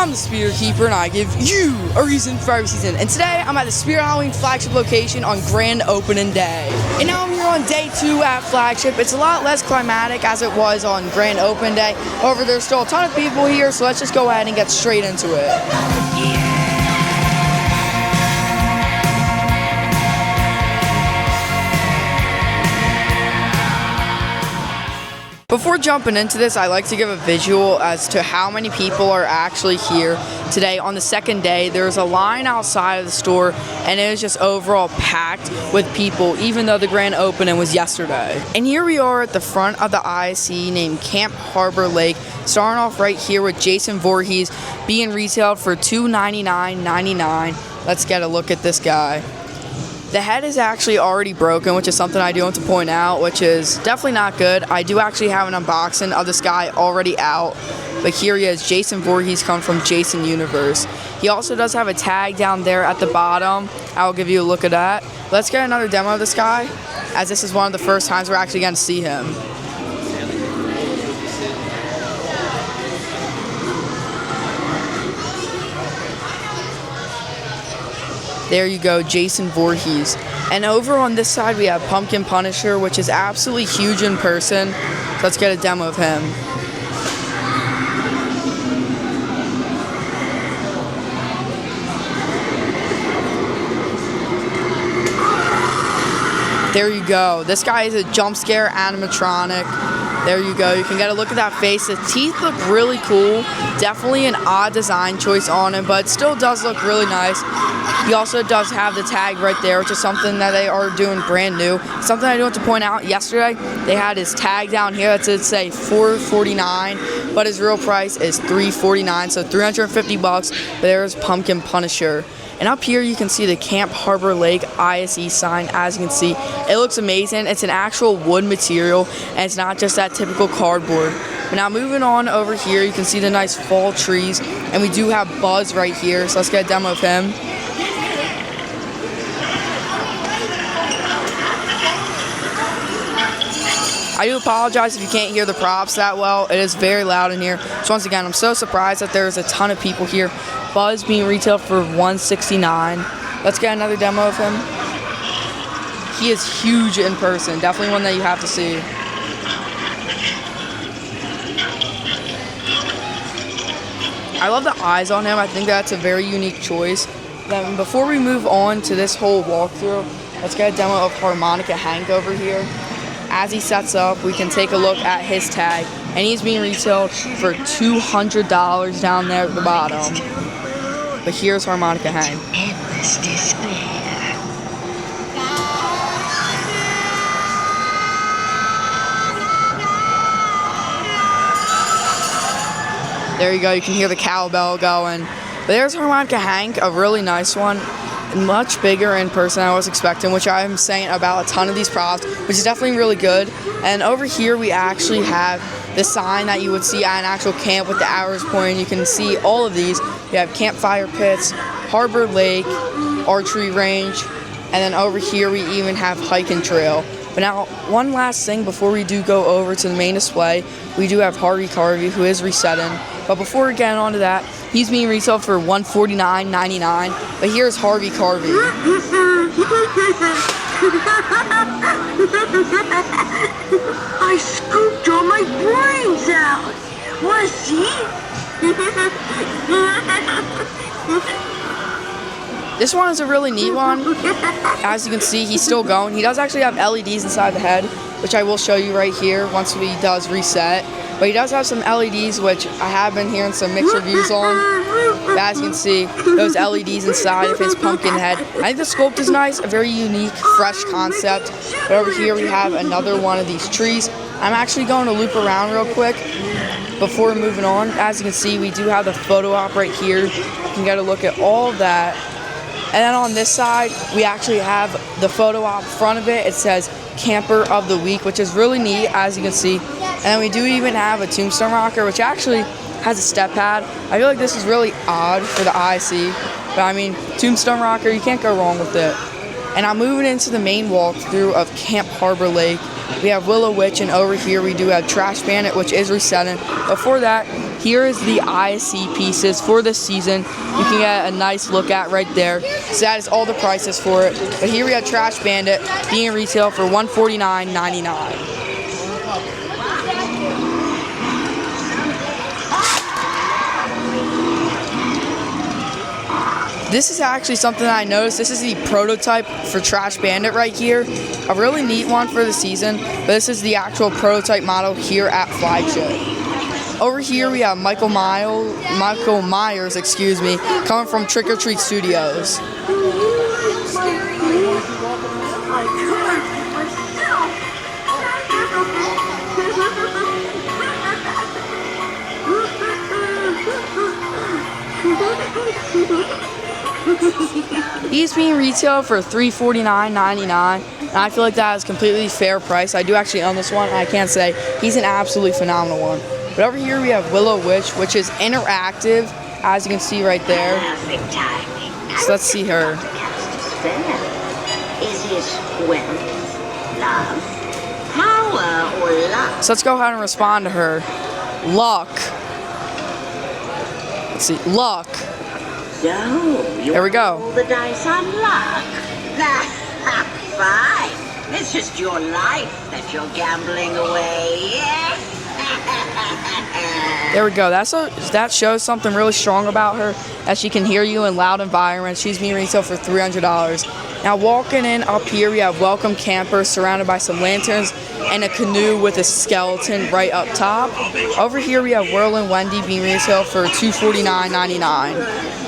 I'm the Spirit Keeper, and I give you a reason for every season. And today, I'm at the Spirit Halloween Flagship location on grand opening day. And now I'm here on day 2 at Flagship. It's a lot less climatic as it was on grand opening day. However, there's still a ton of people here, so let's just go ahead and get straight into it. Before jumping into this, I like to give a visual as to how many people are actually here today. On the second day, there's a line outside of the store, and it is just overall packed with people, even though the grand opening was yesterday. And here we are at the front of the ISE named Camp Harbor Lake, starting off right here with Jason Voorhees being retailed for $299.99. Let's get a look at this guy. The head is actually already broken, which is something I do want to point out, which is definitely not good. I do actually have an unboxing of this guy already out, but here he is, Jason Voorhees, come from Jason Universe. He also does have a tag down there at the bottom. I will give you a look at that. Let's get another demo of this guy, as this is one of the first times we're actually going to see him. There you go, Jason Voorhees. And over on this side, we have Pumpkin Punisher, which is absolutely huge in person. So let's get a demo of him. There you go. This guy is a jump scare animatronic. There you go. You can get a look at that face. The teeth look really cool. Definitely an odd design choice on him, but it still does look really nice. He also does have the tag right there, which is something that they are doing brand new. Something I do want to point out, yesterday they had his tag down here that did say $449, but his real price is $349, so $350. But there's Pumpkin Punisher. And up here you can see the Camp Harbor Lake ISE sign. As you can see, it looks amazing. It's an actual wood material, and it's not just that typical cardboard. But now moving on over here, you can see the nice fall trees, and we do have Buzz right here, so let's get a demo of him. I do apologize if you can't hear the props that well. It is very loud in here. So once again, I'm so surprised that there's a ton of people here. Buzz being retailed for $169. Let's get another demo of him. He is huge in person. Definitely one that you have to see. I love the eyes on him. I think that's a very unique choice. Then before we move on to this whole walkthrough, let's get a demo of Harmonica Hank over here. As he sets up, we can take a look at his tag, and he's being retailed for $200 down there at the bottom. But here's Harmonica Hank. There you go, you can hear the cowbell going. But there's Harmonica Hank, a really nice one. Much bigger in person than I was expecting, which I'm saying about a ton of these props, which is definitely really good. And over here we actually have the sign that you would see at an actual camp with the arrows pointing. You can see all of these. We have campfire pits, Harbor Lake, archery range, and then over here we even have hiking trail. But now, one last thing before we do go over to the main display, we do have Harvey Carvey, who is resetting. But before we get on to that, he's being retailed for $149.99. But here's Harvey Carvey. I scooped all my brains out. Wanna see? This one is a really neat one. As you can see, he's still going. He does actually have LEDs inside the head, which I will show you right here once he does reset. But he does have some LEDs, which I have been hearing some mixed reviews on. But as you can see, those LEDs inside of his pumpkin head. I think the sculpt is nice, a very unique, fresh concept. But over here we have another one of these trees. I'm actually going to loop around real quick before moving on. As you can see, we do have the photo op right here. You can get a look at all of that. And then on this side, we actually have the photo op front of it. It says Camper of the Week, which is really neat, as you can see. And then we do even have a Tombstone Rocker, which actually has a step pad. I feel like this is really odd for the IC, but I mean, Tombstone Rocker, you can't go wrong with it. And I'm moving into the main walkthrough of Camp Harbor Lake. We have Willow Witch, and over here we do have Trash Bandit, which is resetting. Before that, here is the ISC pieces for this season. You can get a nice look at right there. So that is all the prices for it. But here we have Trash Bandit being retail for $149.99. This is actually something that I noticed. This is the prototype for Trash Bandit right here. A really neat one for the season, but this is the actual prototype model here at Flagship. Over here we have Michael Myers, coming from Trick or Treat Studios. He's being retailed for $349.99, and I feel like that is completely fair price. I do actually own this one, and I can't say he's an absolutely phenomenal one. But over here we have Willow Witch, which is interactive, as you can see right there. So let's see her. So let's go ahead and respond to her. Luck. Let's see, luck. So, there we go. Roll the dice on luck. Fine. It's just your life that you're gambling away. There we go. That shows something really strong about her, that she can hear you in loud environments. She's being retailed for $300. Now walking in up here, we have Welcome Camper surrounded by some lanterns and a canoe with a skeleton right up top. Over here we have Whirlin' Wendy being retailed for $249.99.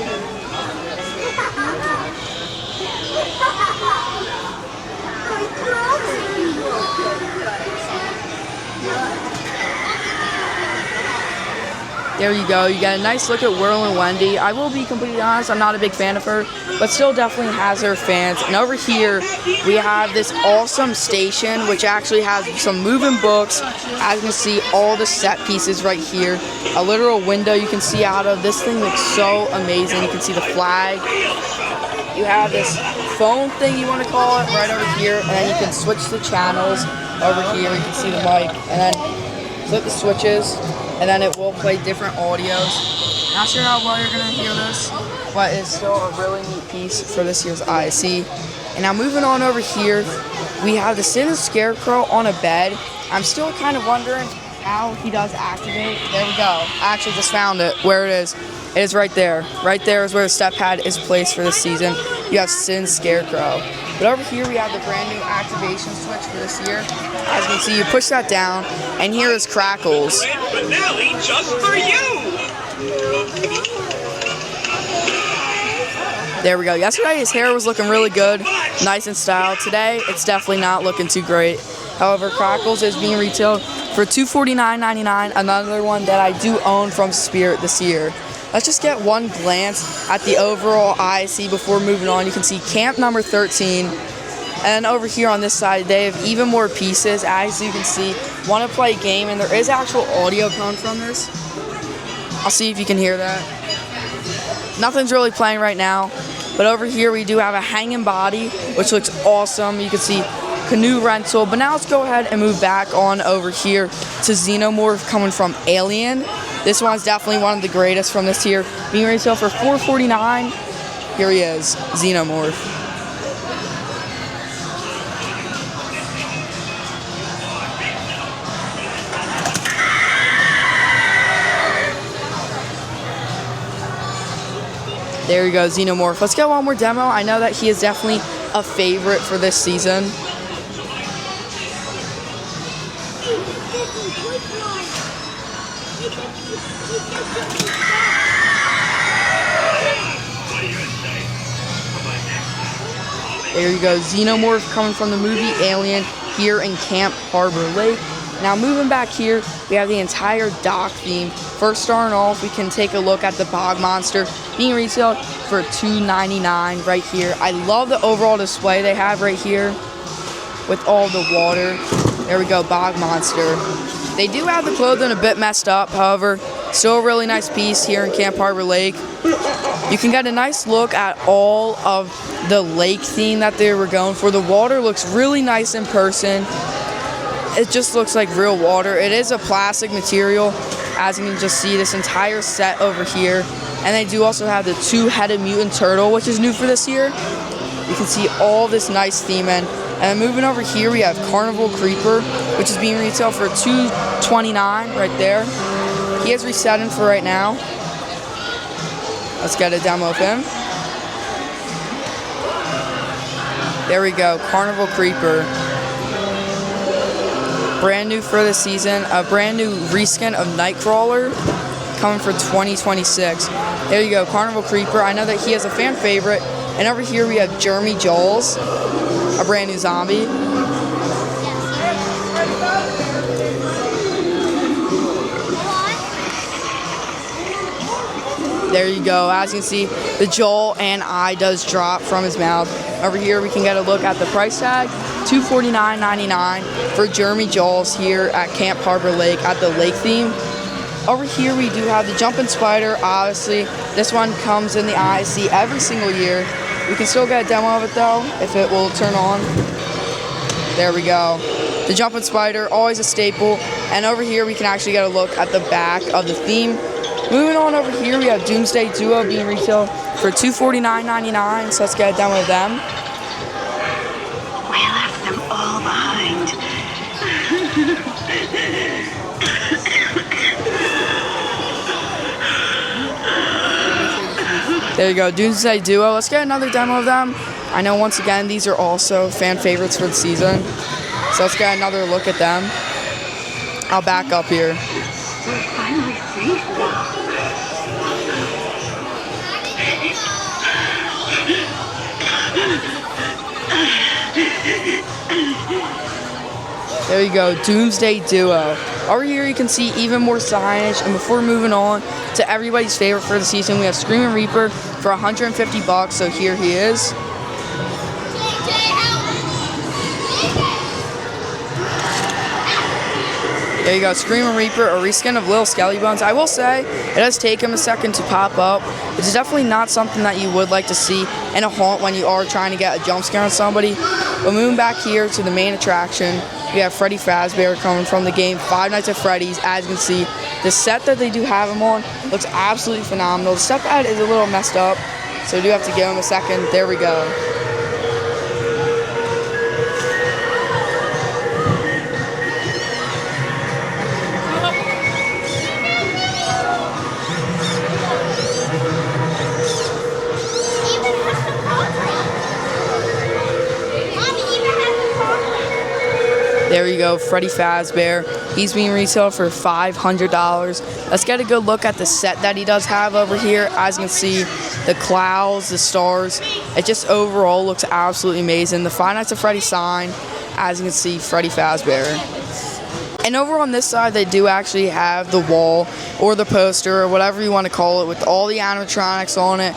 There you go. You get a nice look at Whirlin' Wendy. I will be completely honest, I'm not a big fan of her, but still definitely has her fans. And over here, we have this awesome station, which actually has some moving books. As you can see, all the set pieces right here. A literal window you can see out of. This thing looks so amazing. You can see the flag. You have this phone thing, you want to call it, right over here. And then you can switch the channels over here. You can see the mic. And then flip the switches. And then it will play different audios. Not sure how well you're gonna hear this, but it's still a really neat piece for this year's ISC. And now moving on over here, we have the Sin Scarecrow on a bed. I'm still kind of wondering how he does activate. There we go. I actually just found it, where it is. It is right there. Right there is where the step pad is placed for this season. You have Sin Scarecrow. But over here we have the brand new activation switch for this year. As you can see, you push that down, and here is Crackles. Finale just for you. There we go. Yesterday his hair was looking really good, nice and styled. Today it's definitely not looking too great. However, Crackles is being retailed for $249.99. Another one that I do own from Spirit this year. Let's just get one glance at the overall ISC before moving on. You can see camp number 13. And over here on this side, they have even more pieces. As you can see, want to play a game, and there is actual audio coming from this. I'll see if you can hear that. Nothing's really playing right now. But over here, we do have a hanging body, which looks awesome. You can see canoe rental. But now let's go ahead and move back on over here to Xenomorph coming from Alien. This one's definitely one of the greatest from this tier. Being retailed for $449. Here he is, Xenomorph. There you go, Xenomorph. Let's get one more demo. I know that he is definitely a favorite for this season. There you go, Xenomorph coming from the movie Alien here in Camp Harbor Lake. Now moving back here, we have the entire dock theme. First starting off, we can take a look at the Bog Monster being retailed for $299 right here. I love the overall display they have right here with all the water. There we go, Bog Monster. They do have the clothing a bit messed up, however, still a really nice piece here in Camp Harbor Lake. You can get a nice look at all of the lake theme that they were going for. The water looks really nice in person. It just looks like real water. It is a plastic material, As you can just see, this entire set over here. And they do also have the two-headed mutant turtle, which is new for this year. You can see all this nice theming. And then moving over here, we have Carnival Creeper, which is being retailed for $229 right there. He is resetting for right now. Let's get a demo of him. There we go, Carnival Creeper. Brand new for this season, a brand new reskin of Nightcrawler coming for 2026. There you go, Carnival Creeper. I know that he is a fan favorite. And over here we have Jeremy Joels, a brand new zombie. There you go. As you can see, the Joel and eye does drop from his mouth. Over here we can get a look at the price tag. $249.99 for Jeremy Joels here at Camp Harbor Lake at the lake theme. Over here we do have the Jumping Spider. Obviously, this one comes in the ISC every single year. We can still get a demo of it though, if it will turn on. There we go. The Jumping Spider, always a staple. And over here we can actually get a look at the back of the theme. Moving on over here, we have Doomsday Duo being retailed for $249.99. So let's get a demo of them. We left them all behind. There you go, Doomsday Duo. Let's get another demo of them. I know once again these are also fan favorites for the season. So let's get another look at them. I'll back up here. We're finally safe now. There you go, Doomsday Duo. Over here you can see even more signage, and before moving on to everybody's favorite for the season, we have Screaming Reaper for $150, so here he is. There you go, Screaming Reaper, a reskin of Little Skelly Bones. I will say, it does take him a second to pop up. It's definitely not something that you would like to see in a haunt when you are trying to get a jump scare on somebody. But moving back here to the main attraction, we have Freddy Fazbear coming from the game Five Nights at Freddy's. As you can see, the set that they do have him on looks absolutely phenomenal. The step pad is a little messed up, so we do have to give him a second. There we go. There you go, Freddy Fazbear. He's being retailed for $500. Let's get a good look at the set that he does have over here. As you can see, the clouds, the stars. It just overall looks absolutely amazing. The Five Nights at Freddy sign, as you can see, Freddy Fazbear. And over on this side, they do actually have the wall or the poster or whatever you want to call it with all the animatronics on it.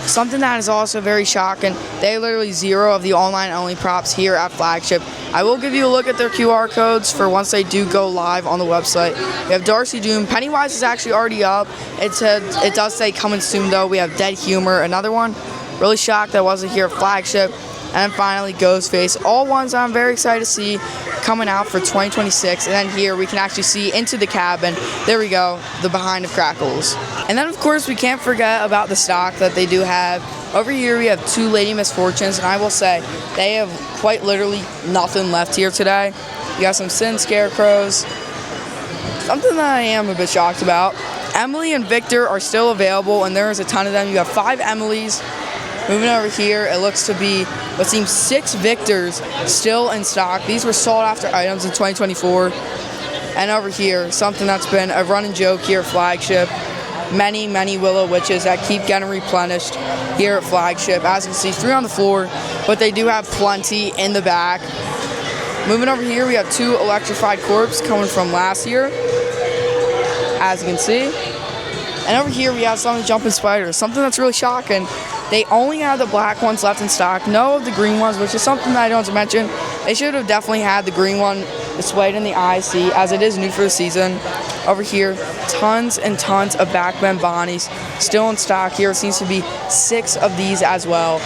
Something that is also very shocking, they literally zero of the online-only props here at Flagship. I will give you a look at their QR codes for once they do go live on the website. We have Darcy Doom. Pennywise is actually already up. It does say coming soon, though. We have Dead Humor, another one. Really shocked that wasn't here at Flagship. And then finally, Ghostface. All ones I'm very excited to see coming out for 2026. And then here we can actually see into the cabin. There we go, the behind of Crackles. And then, of course, we can't forget about the stock that they do have. Over here, we have two Lady Misfortunes. And I will say, they have quite literally nothing left here today. You got some Sin Scarecrows. Something that I am a bit shocked about. Emily and Victor are still available, and there is a ton of them. You have 5 Emilys. Moving over here, it looks to be what seems 6 Victors still in stock. These were sought after items in 2024. And over here, something that's been a running joke here at Flagship. Many, many Willow Witches that keep getting replenished here at Flagship. As you can see, 3 on the floor, but they do have plenty in the back. Moving over here, we have 2 Electrified Corpse coming from last year, as you can see. And over here, we have some of the Jumping Spiders. Something that's really shocking. They only have the black ones left in stock, no of the green ones, which is something that I don't mention. They should have definitely had the green one displayed in the IC as it is new for the season. Over here, tons and tons of backbend Bonnies still in stock here. It seems to be 6 of these as well.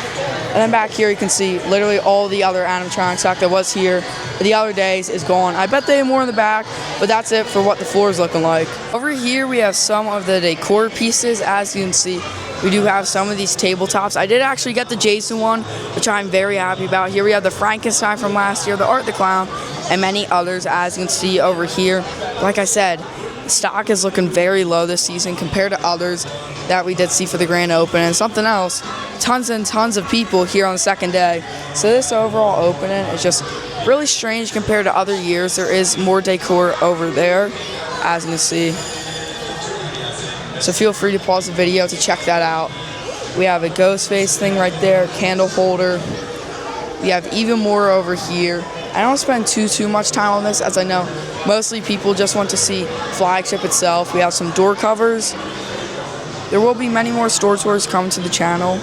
And then back here you can see literally all the other animatronic stock that was here the other days is gone. I bet they have more in the back, but that's it for what the floor is looking like. Over here we have some of the decor pieces. As you can see, we do have some of these tabletops. I did actually get the Jason one, which I'm very happy about. Here we have the Frankenstein from last year, the Art the Clown, and many others. As you can see over here, like I said, stock is looking very low this season compared to others that we did see for the grand opening. And something else, tons and tons of people here on the second day. So this overall opening is just really strange compared to other years. There is more decor over there, as you can see. So feel free to pause the video to check that out. We have a ghost face thing right there, candle holder. We have even more over here. I don't spend too much time on this, as I know mostly people just want to see Flagship itself. We have some door covers. There will be many more store tours coming to the channel,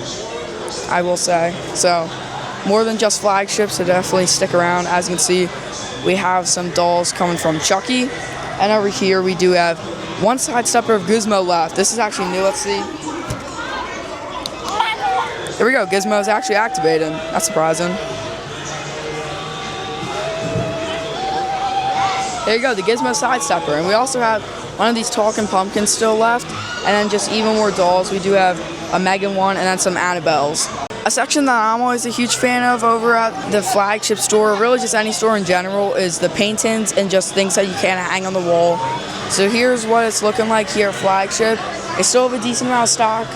I will say. So more than just Flagship, so definitely stick around. As you can see, we have some dolls coming from Chucky. And over here we do have one side stepper of Gizmo left. This is actually new, let's see. There we go, Gizmo's actually activated. That's surprising. There you go, the Gizmo side stepper. And we also have one of these talking pumpkins still left. And then just even more dolls. We do have a Megan one and then some Annabelles. A section that I'm always a huge fan of over at the Flagship store, really just any store in general, is the paintings and just things that you can hang on the wall. So here's what it's looking like here at Flagship. They still have a decent amount of stock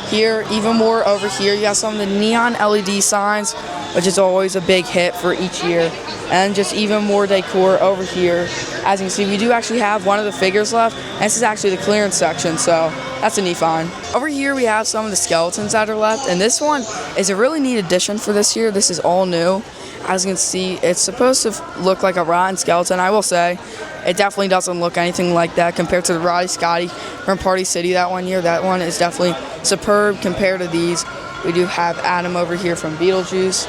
here. Even more over here, you have some of the neon LED signs, which is always a big hit for each year. And just even more decor over here. As you can see, we do actually have one of the figures left, and this is actually the clearance section, so that's a neat find. Over here we have some of the skeletons that are left, and this one is a really neat addition for this year. This is all new. As you can see, it's supposed to look like a rotten skeleton. I will say, it definitely doesn't look anything like that compared to the Roddy Scotty from Party City that one year. That one is definitely superb compared to these. We do have Adam over here from Beetlejuice.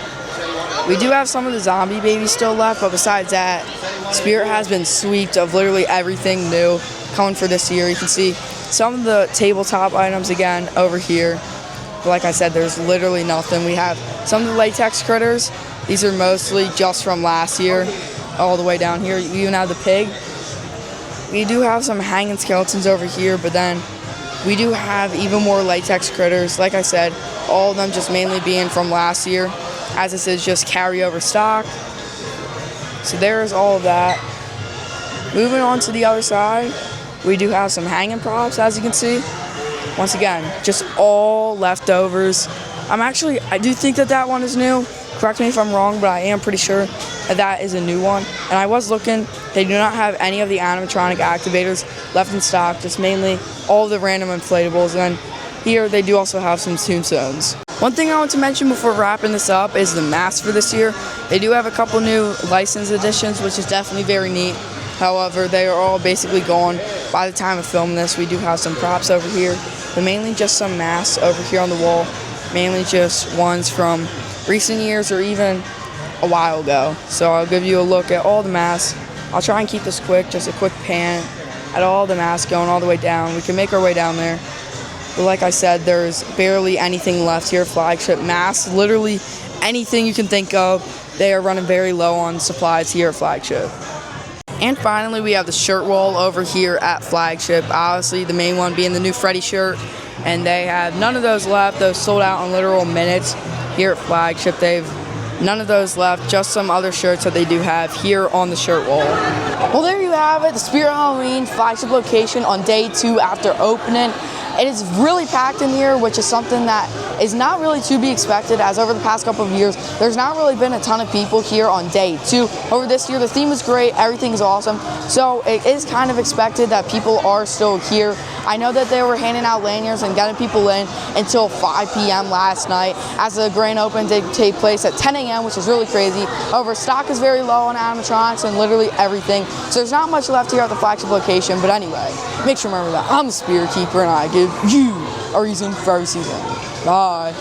We do have some of the zombie babies still left, but besides that, Spirit has been swept of literally everything new coming for this year. You can see some of the tabletop items again over here. But like I said, there's literally nothing. We have some of the latex critters. These are mostly just from last year, all the way down here. You even have the pig. We do have some hanging skeletons over here, but then we do have even more latex critters. Like I said, all of them just mainly being from last year, as this is just carryover stock. So there's all of that. Moving on to the other side, we do have some hanging props, as you can see. Once again, just all leftovers. I do think that one is new. Correct me if I'm wrong, but I am pretty sure that is a new one. And I was looking, they do not have any of the animatronic activators left in stock, just mainly all of the random inflatables. And then here they do also have some tombstones. One thing I want to mention before wrapping this up is the masks for this year. They do have a couple new license editions, which is definitely very neat. However, they are all basically gone by the time of filming this. We do have some props over here, but mainly just some masks over here on the wall. Mainly just ones from recent years or even a while ago. So I'll give you a look at all the masks. I'll try and keep this quick, just a quick pan at all the masks going all the way down. We can make our way down there. But like I said, there's barely anything left here at Flagship. Masks, literally anything you can think of. They are running very low on supplies here at Flagship. And finally, we have the shirt wall over here at Flagship. Obviously, the main one being the new Freddy shirt. And they have none of those left. Those sold out in literal minutes here at Flagship. They've none of those left, just some other shirts that they do have here on the shirt wall. Well, there you have it, the Spirit Halloween Flagship location on day 2 after opening. It is really packed in here, which is something that is not really to be expected, as over the past couple of years, there's not really been a ton of people here on day 2. Over this year, the theme is great, everything's awesome, so it is kind of expected that people are still here. I know that they were handing out lanyards and getting people in until 5 p.m. last night, as the grand opening did take place at 10 a.m., which is really crazy. However, stock is very low on animatronics and literally everything, so there's not much left here at the Flagship location. But anyway, make sure to remember that I'm the Spirit Keeper, and I give you a reason for every season. Bye.